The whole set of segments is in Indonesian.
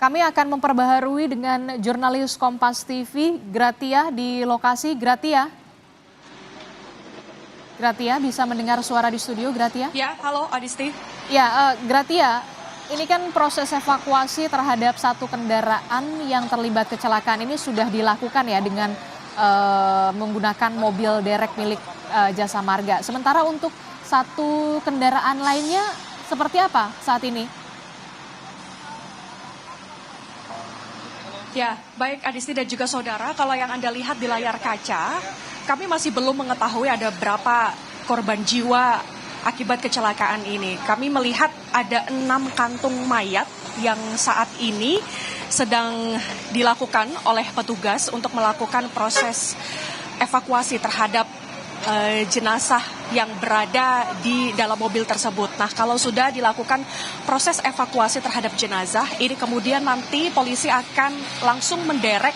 Kami akan memperbaharui dengan jurnalis Kompas TV, Gratia di lokasi. Gratia bisa mendengar suara di studio, Gratia? Ya, halo Adisti. Ya, Gratia, ini kan proses evakuasi terhadap satu kendaraan yang terlibat kecelakaan ini sudah dilakukan ya dengan menggunakan mobil derek milik Jasa Marga. Sementara untuk satu kendaraan lainnya seperti apa saat ini? Ya, baik Adisti dan juga saudara, kalau yang Anda lihat di layar kaca, kami masih belum mengetahui ada berapa korban jiwa akibat kecelakaan ini. Kami melihat ada 6 kantung mayat yang saat ini sedang dilakukan oleh petugas untuk melakukan proses evakuasi terhadap jenazah yang berada di dalam mobil tersebut. Nah, kalau sudah dilakukan proses evakuasi terhadap jenazah, ini kemudian nanti polisi akan langsung menderek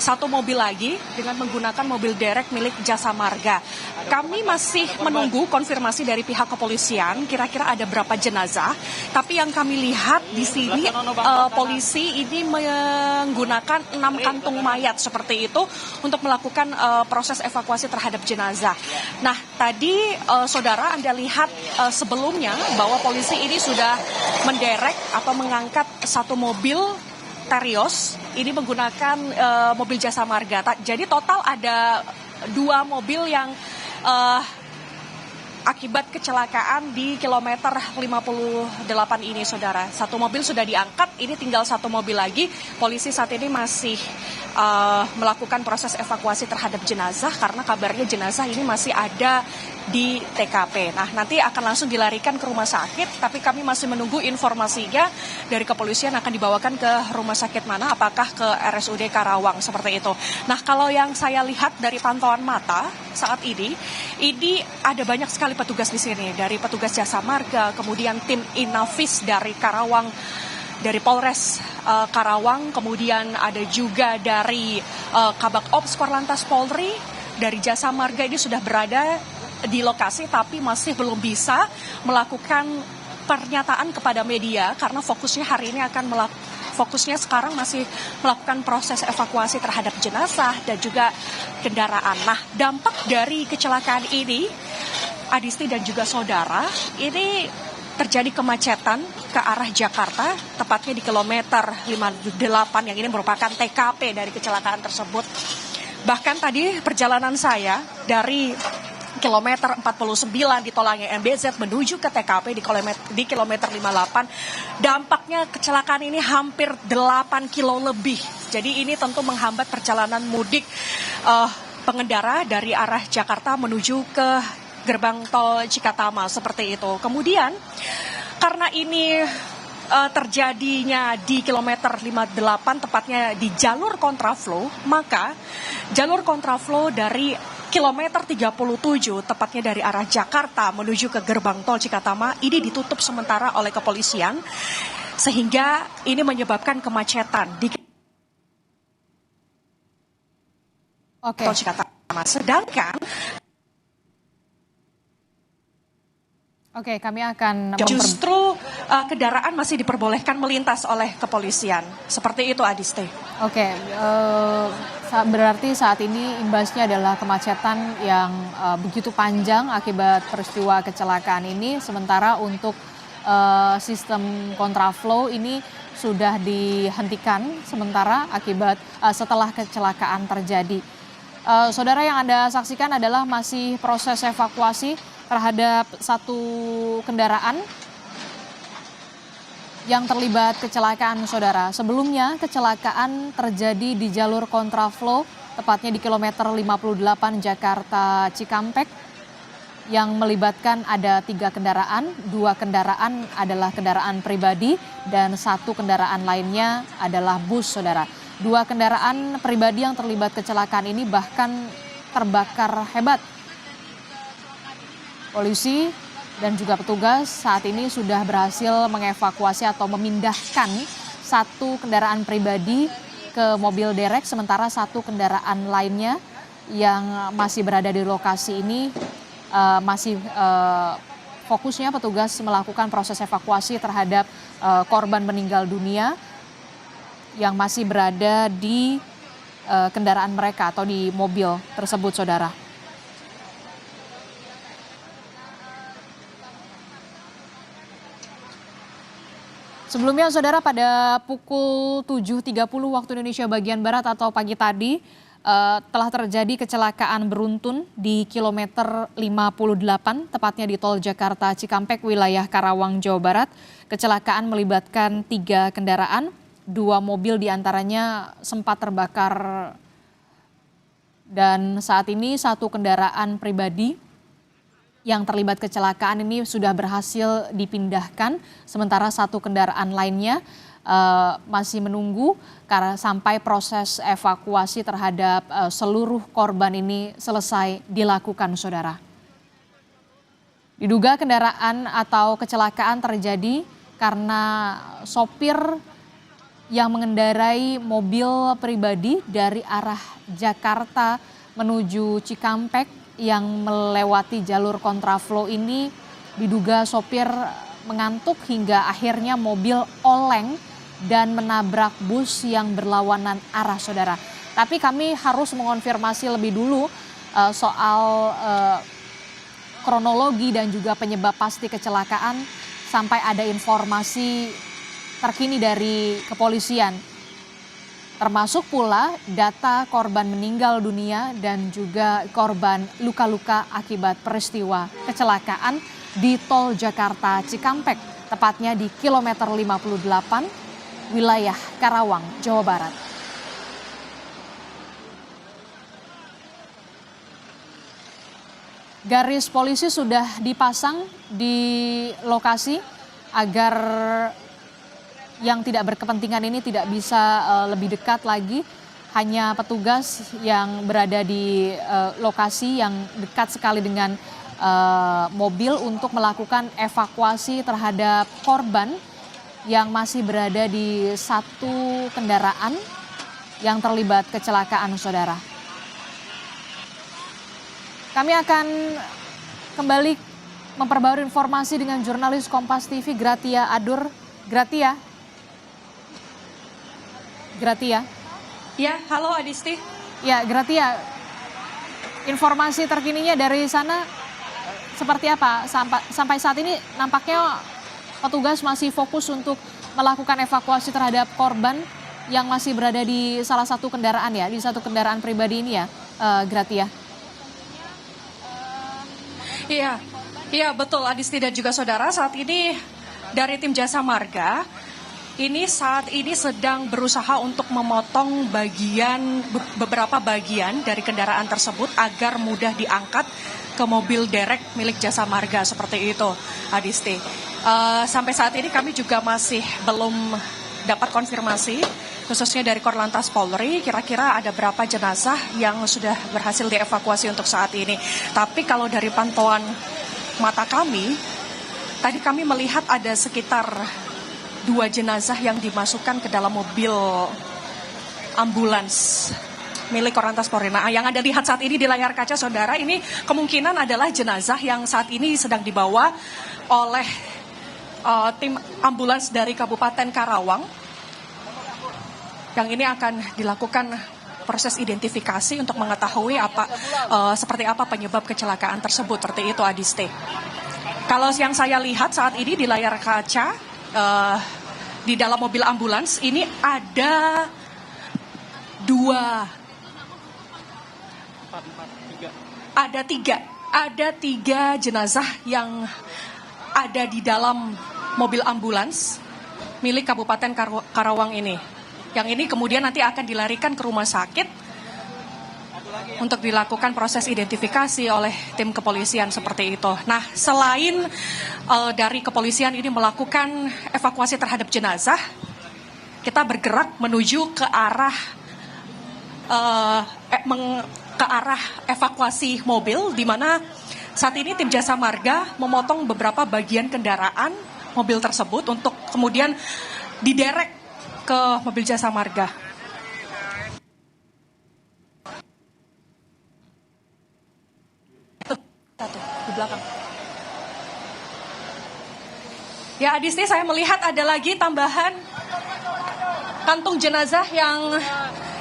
satu mobil lagi dengan menggunakan mobil derek milik Jasa Marga. Kami masih menunggu konfirmasi dari pihak kepolisian, kira-kira ada berapa jenazah. Tapi yang kami lihat di sini polisi ini menggunakan 6 kantung mayat seperti itu untuk melakukan proses evakuasi terhadap jenazah. Nah, tadi saudara Anda lihat sebelumnya bahwa polisi ini sudah menderek atau mengangkat satu mobil Terios, ini menggunakan mobil Jasa Marga. Jadi total ada 2 mobil yang akibat kecelakaan di kilometer 58 ini, saudara. Satu mobil sudah diangkat, ini tinggal satu mobil lagi. Polisi saat ini masih melakukan proses evakuasi terhadap jenazah karena kabarnya jenazah ini masih ada di TKP. Nah, nanti akan langsung dilarikan ke rumah sakit, tapi kami masih menunggu informasinya dari kepolisian akan dibawakan ke rumah sakit mana, apakah ke RSUD Karawang seperti itu. Nah, kalau yang saya lihat dari pantauan mata saat ini ada banyak sekali petugas di sini, dari petugas Jasa Marga, kemudian tim Inavis dari Karawang, dari Polres Karawang, kemudian ada juga dari Kabak Ops Korlantas Polri, dari Jasa Marga ini sudah berada di lokasi tapi masih belum bisa melakukan pernyataan kepada media karena fokusnya hari ini fokusnya sekarang masih melakukan proses evakuasi terhadap jenazah dan juga kendaraan. Nah, dampak dari kecelakaan ini, Adisti dan juga saudara, ini terjadi kemacetan ke arah Jakarta, tepatnya di kilometer 58 yang ini merupakan TKP dari kecelakaan tersebut. Bahkan tadi perjalanan saya dari kilometer 49 di Tol Angin MBZ menuju ke TKP di kilometer 58, dampaknya kecelakaan ini hampir 8 kilo lebih. Jadi ini tentu menghambat perjalanan mudik pengendara dari arah Jakarta menuju ke gerbang tol Cikatama seperti itu. Kemudian karena ini terjadinya di kilometer 58 tepatnya di jalur kontraflow, maka jalur kontraflow dari kilometer 37 tepatnya dari arah Jakarta menuju ke gerbang tol Cikatama ini ditutup sementara oleh kepolisian sehingga ini menyebabkan kemacetan di tol Cikatama. Sedangkan kami akan justru kendaraan masih diperbolehkan melintas oleh kepolisian. Seperti itu, Adisti. Berarti saat ini imbasnya adalah kemacetan yang begitu panjang akibat peristiwa kecelakaan ini. Sementara untuk sistem kontraflow ini sudah dihentikan sementara akibat setelah kecelakaan terjadi. Saudara, yang Anda saksikan adalah masih proses evakuasi terhadap satu kendaraan yang terlibat kecelakaan, saudara. Sebelumnya kecelakaan terjadi di jalur kontraflow, tepatnya di kilometer 58 Jakarta Cikampek, yang melibatkan ada 3 kendaraan, 2 kendaraan adalah kendaraan pribadi dan 1 kendaraan lainnya adalah bus, saudara. 2 kendaraan pribadi yang terlibat kecelakaan ini bahkan terbakar hebat. Polisi dan juga petugas saat ini sudah berhasil mengevakuasi atau memindahkan 1 kendaraan pribadi ke mobil derek, sementara 1 kendaraan lainnya yang masih berada di lokasi ini masih fokusnya petugas melakukan proses evakuasi terhadap korban meninggal dunia yang masih berada di kendaraan mereka atau di mobil tersebut, saudara. Sebelumnya, saudara, pada pukul 7.30 waktu Indonesia bagian Barat atau pagi tadi, telah terjadi kecelakaan beruntun di kilometer 58, tepatnya di tol Jakarta Cikampek, wilayah Karawang, Jawa Barat. Kecelakaan melibatkan 3 kendaraan, 2 mobil diantaranya sempat terbakar, dan saat ini 1 kendaraan pribadi yang terlibat kecelakaan ini sudah berhasil dipindahkan, sementara 1 kendaraan lainnya masih menunggu karena sampai proses evakuasi terhadap seluruh korban ini selesai dilakukan, saudara. Diduga kendaraan atau kecelakaan terjadi karena sopir yang mengendarai mobil pribadi dari arah Jakarta menuju Cikampek yang melewati jalur kontraflow ini, diduga sopir mengantuk hingga akhirnya mobil oleng dan menabrak bus yang berlawanan arah, saudara. Tapi kami harus mengonfirmasi lebih dulu soal kronologi dan juga penyebab pasti kecelakaan sampai ada informasi terkini dari kepolisian. Termasuk pula data korban meninggal dunia dan juga korban luka-luka akibat peristiwa kecelakaan di tol Jakarta Cikampek, tepatnya di kilometer 58, wilayah Karawang, Jawa Barat. Garis polisi sudah dipasang di lokasi agar yang tidak berkepentingan ini tidak bisa lebih dekat lagi. Hanya petugas yang berada di lokasi yang dekat sekali dengan mobil untuk melakukan evakuasi terhadap korban yang masih berada di 1 kendaraan yang terlibat kecelakaan, saudara. Kami akan kembali memperbarui informasi dengan jurnalis Kompas TV Gratia Adur. Gratia. Ya, halo Adisti. Ya, Gratia, informasi terkininya dari sana seperti apa? Sampai saat ini nampaknya petugas masih fokus untuk melakukan evakuasi terhadap korban yang masih berada di salah satu kendaraan ya, di 1 kendaraan pribadi ini ya, Gratia. Iya betul Adisti dan juga saudara, saat ini dari tim Jasa Marga ini saat ini sedang berusaha untuk memotong beberapa bagian dari kendaraan tersebut agar mudah diangkat ke mobil derek milik Jasa Marga seperti itu, Adisti. Sampai saat ini kami juga masih belum dapat konfirmasi, khususnya dari Korlantas Polri, kira-kira ada berapa jenazah yang sudah berhasil dievakuasi untuk saat ini. Tapi kalau dari pantauan mata kami, tadi kami melihat ada sekitar 2 jenazah yang dimasukkan ke dalam mobil ambulans milik Korlantas Polri. Nah, yang Anda lihat saat ini di layar kaca, saudara, ini kemungkinan adalah jenazah yang saat ini sedang dibawa oleh tim ambulans dari Kabupaten Karawang. Yang ini akan dilakukan proses identifikasi untuk mengetahui seperti apa penyebab kecelakaan tersebut. Seperti itu, Adisti. Kalau yang saya lihat saat ini di layar kaca, di dalam mobil ambulans ini ada 3 jenazah yang ada di dalam mobil ambulans milik Kabupaten Karawang ini. Yang ini kemudian nanti akan dilarikan ke rumah sakit untuk dilakukan proses identifikasi oleh tim kepolisian seperti itu. Nah, selain dari kepolisian ini melakukan evakuasi terhadap jenazah, kita bergerak menuju ke arah evakuasi mobil, di mana saat ini tim Jasa Marga memotong beberapa bagian kendaraan mobil tersebut untuk kemudian diderek ke mobil Jasa Marga. Di belakang. Ya Adisti, saya melihat ada lagi tambahan kantung jenazah yang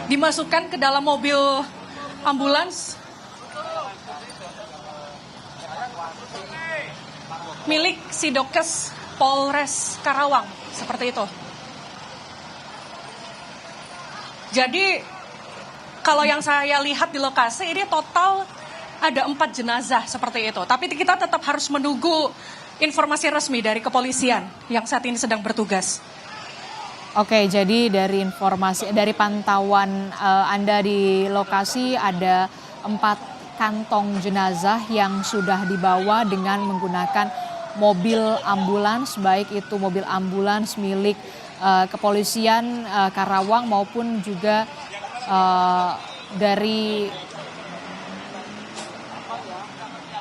dimasukkan ke dalam mobil ambulans milik Sidokes Polres Karawang, seperti itu. Jadi kalau yang saya lihat di lokasi ini total ada 4 jenazah seperti itu. Tapi kita tetap harus menunggu informasi resmi dari kepolisian yang saat ini sedang bertugas. Oke, jadi dari pantauan Anda di lokasi ada 4 kantong jenazah yang sudah dibawa dengan menggunakan mobil ambulans, baik itu mobil ambulans milik kepolisian Karawang maupun juga dari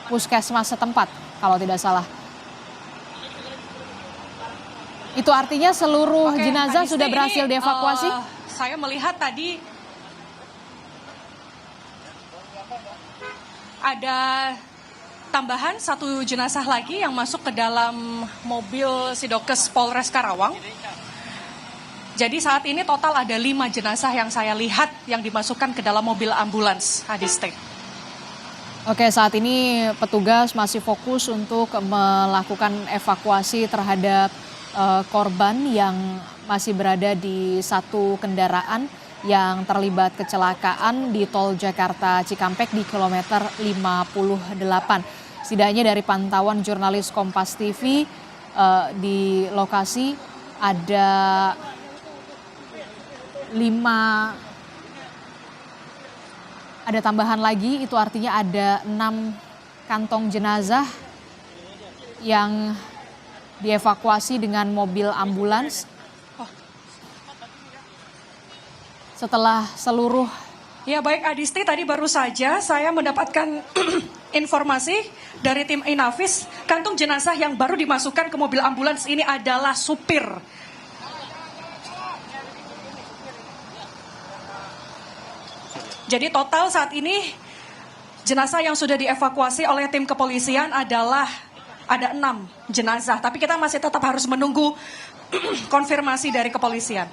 puskesmas setempat kalau tidak salah. Itu artinya seluruh jenazah sudah berhasil dievakuasi? Saya melihat tadi ada tambahan 1 jenazah lagi yang masuk ke dalam mobil Sidokes Polres Karawang. Jadi saat ini total ada 5 jenazah yang saya lihat yang dimasukkan ke dalam mobil ambulans, Adisti. Oke, saat ini petugas masih fokus untuk melakukan evakuasi terhadap korban yang masih berada di satu kendaraan yang terlibat kecelakaan di tol Jakarta Cikampek di kilometer 58. Setidaknya dari pantauan jurnalis Kompas TV di lokasi ada 5, ada tambahan lagi, itu artinya ada 6 kantong jenazah yang dievakuasi dengan mobil ambulans. Setelah seluruh... Ya baik Adisti, tadi baru saja saya mendapatkan informasi dari tim Inavis, kantung jenazah yang baru dimasukkan ke mobil ambulans ini adalah supir. Jadi total saat ini jenazah yang sudah dievakuasi oleh tim kepolisian adalah ada 6 jenazah. Tapi kita masih tetap harus menunggu konfirmasi dari kepolisian.